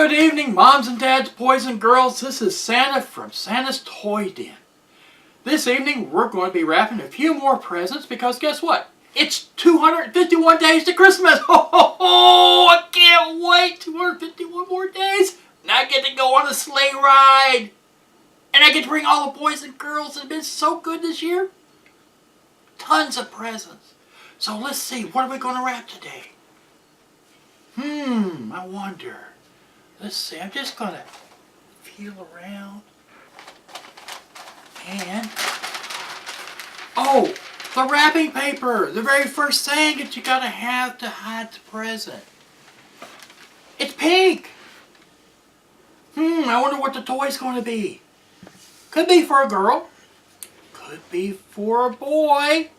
Good evening, moms and dads, boys and girls. This is Santa from Santa's Toy Den. This evening, we're going to be wrapping a few more presents because guess what? It's 251 days to Christmas. Ho, ho, ho! I can't wait. 251 more days. And I get to go on a sleigh ride. And I get to bring all the boys and girls. It's been so good this year. Tons of presents. So let's see. What are we going to wrap today? I wonder. Let's see. I'm just going to feel around. And, oh, the wrapping paper. The very first thing that you got to have to hide the present. It's pink. I wonder what the toy's going to be. Could be for a girl. Could be for a boy.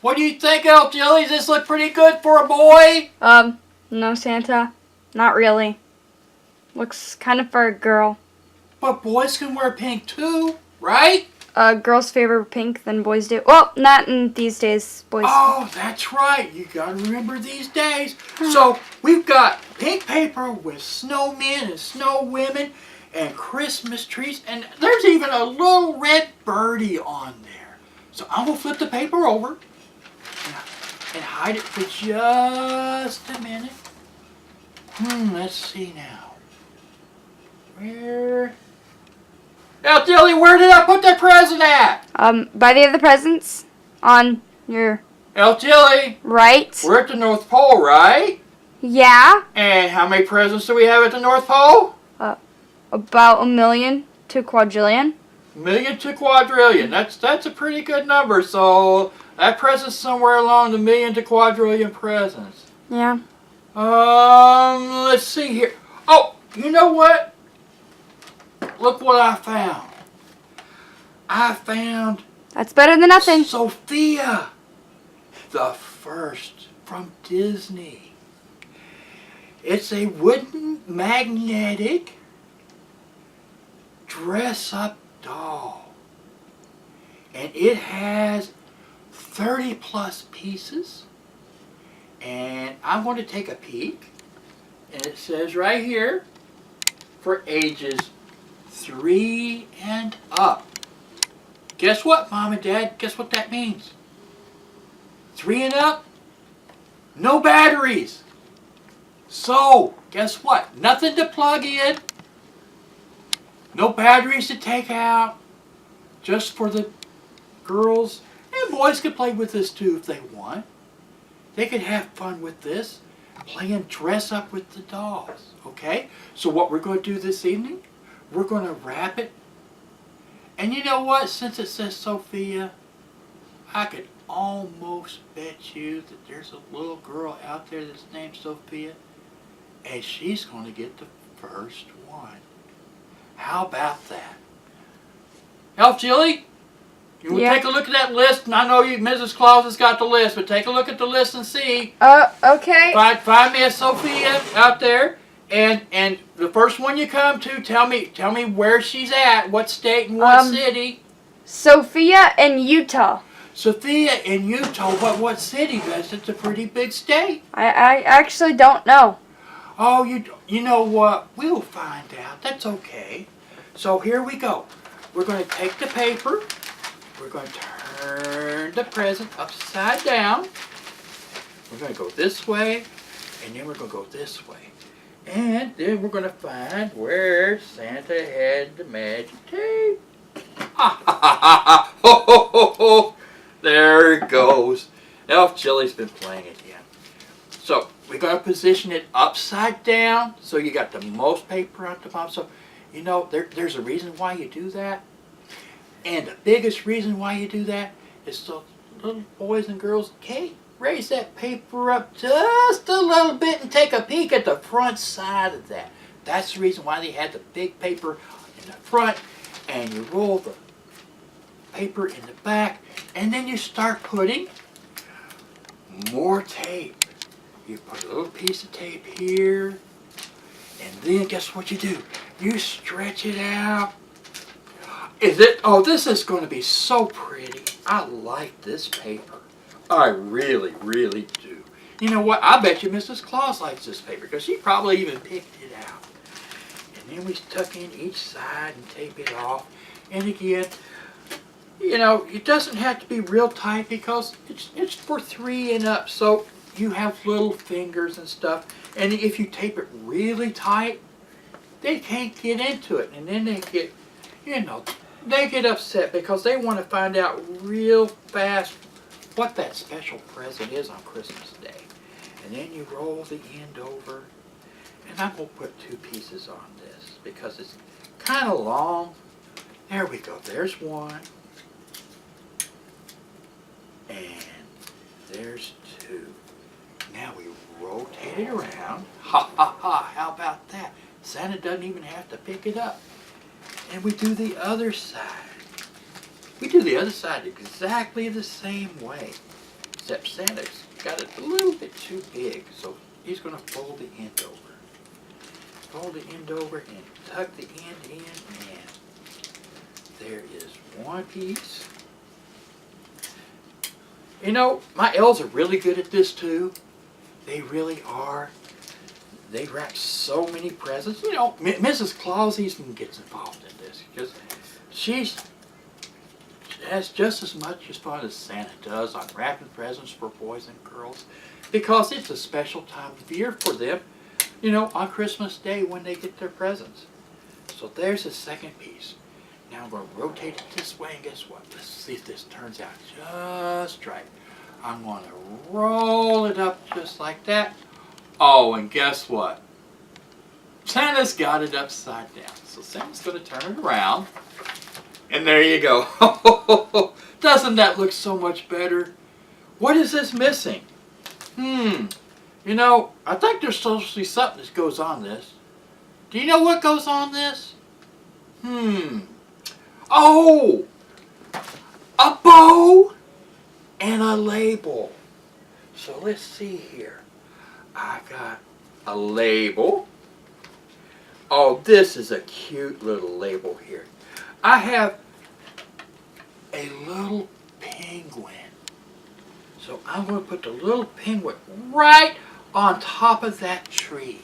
What do you think, Elf Jelly? Does this look pretty good for a boy? No, Santa. Not really. Looks kind of for a girl. But boys can wear pink too, right? Girls favor pink than boys do. Well, not in these days, boys. Oh, that's right. You gotta remember these days. So, we've got pink paper with snowmen and snow women and Christmas trees. And there's even a little red birdie on there. So, I'm gonna flip the paper over and hide it for just a minute. Let's see now. Now, Dilly, where did I put that present at? By the other presents on your Elf Dilly, right. We're at the North Pole, right? Yeah. And how many presents do we have at the North Pole? About 1,000,000 to quadrillion. 1,000,000 to quadrillion. That's a pretty good number. So that present's somewhere along the 1,000,000 to quadrillion presents. Yeah. Let's see here. Oh, you know what? Look what I found. I found... That's better than nothing. Sofia. The first from Disney. It's a wooden magnetic dress-up doll. And it has 30 plus pieces. And I'm going to take a peek. And it says right here, for ages 3 and up. Guess what, Mom and Dad? Guess what that means? 3 and up, no batteries. So, guess what? Nothing to plug in. No batteries to take out. Just for the girls. And boys can play with this too if they want. They can have fun with this. Playing dress up with the dolls. Okay? So what we're going to do this evening, we're going to wrap it. And you know what? Since it says Sofia, I could almost bet you that there's a little girl out there that's named Sofia. And she's going to get the first one. How about that? Elf Jilly? You want to take a look at that list? And I know you, Mrs. Claus has got the list, but take a look at the list and see. Okay. Find me a Sofia out there, and the first one you come to, tell me where she's at, what state and what city. Sofia in Utah. Sofia in Utah. What city? Because it's a pretty big state. I actually don't know. Oh, you know what? We'll find out. That's okay. So here we go. We're going to take the paper. We're going to turn the present upside down. We're going to go this way, and then we're going to go this way. And then we're going to find where Santa had the magic tape. Ha ha ha ha! Ho ho ho ho! There it goes. Elf Chili's been playing it again. So we're going to position it upside down, so you got the most paper at the bottom. So you know there's a reason why you do that. And the biggest reason why you do that is so little boys and girls can raise that paper up just a little bit and take a peek at the front side of that. That's the reason why they had the big paper in the front, and you roll the paper in the back, and then you start putting more tape. You put a little piece of tape here, and then guess what you do? You stretch it out. Oh, this is going to be so pretty. I like this paper. I really, really do. You know what? I bet you Mrs. Claus likes this paper because she probably even picked it And then we tuck in each side and tape it off. And again, you know, it doesn't have to be real tight because it's for 3 and up. So you have little fingers and stuff. And if you tape it really tight, they can't get into it. And then they get, you know, they get upset because they want to find out real fast what that special present is on Christmas Day. And then you roll the end over. And I'm going to put 2 pieces on this because it's kind of long. There we go. There's one. And there's 2. Now we rotate it around. Ha ha ha. How about that? Santa doesn't even have to pick it up. And we do the other side. We do the other side exactly the same way. Except Santa's got it a little bit too big. So he's going to fold the end over. Fold the end over and tuck the end in. And there is one piece. You know, my elves are really good at this too. They really are. They wrap so many presents. You know, Mrs. Claus even gets involved in this because she has just as much as fun as Santa does on wrapping presents for boys and girls because it's a special time of year for them, you know, on Christmas Day when they get their presents. So there's the second piece. Now I'm going to rotate it this way and guess what? Let's see if this turns out just right. I'm going to roll it up just like that. Oh, and guess what? Santa's got it upside down. So Santa's going to turn it around. And there you go. Doesn't that look so much better? What is this missing? You know, I think there's supposed to be something that goes on this. Do you know what goes on this? Oh! A bow and a label. So let's see here. I got a label. Oh, this is a cute little label here. I have a little penguin. So I'm going to put the little penguin right on top of that tree.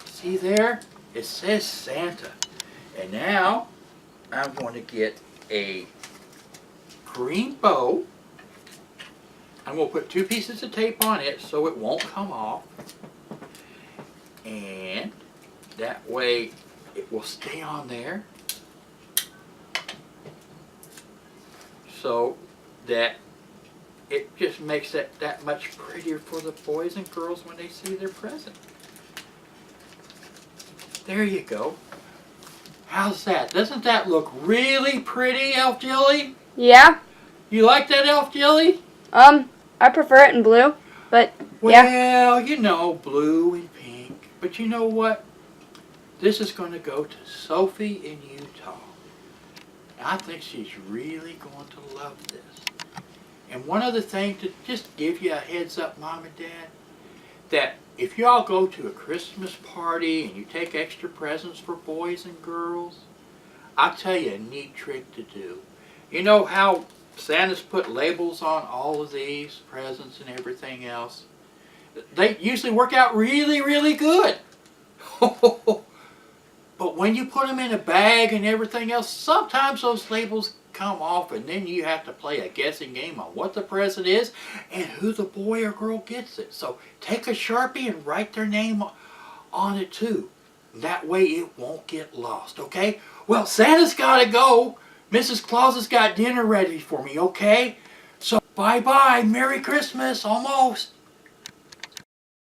See there? It says Santa. And now I'm going to get a green bow. I'm going to put 2 pieces of tape on it so it won't come off. And that way it will stay on there. So that it just makes it that much prettier for the boys and girls when they see their present. There you go. How's that? Doesn't that look really pretty, Elf Jelly? Yeah. You like that, Elf Jelly? I prefer it in blue, but yeah. Well, you know, blue and pink. But you know what? This is going to go to Sophie in Utah. I think she's really going to love this. And one other thing to just give you a heads up, Mom and Dad, that if you all go to a Christmas party and you take extra presents for boys and girls, I'll tell you a neat trick to do. You know how Santa's put labels on all of these presents and everything else? They usually work out really, really good. But when you put them in a bag and everything else, sometimes those labels come off and then you have to play a guessing game on what the present is and who the boy or girl gets it. So take a Sharpie and write their name on it too. That way it won't get lost, okay? Well, Santa's got to go. Mrs. Claus has got dinner ready for me, okay? So bye-bye. Merry Christmas, almost.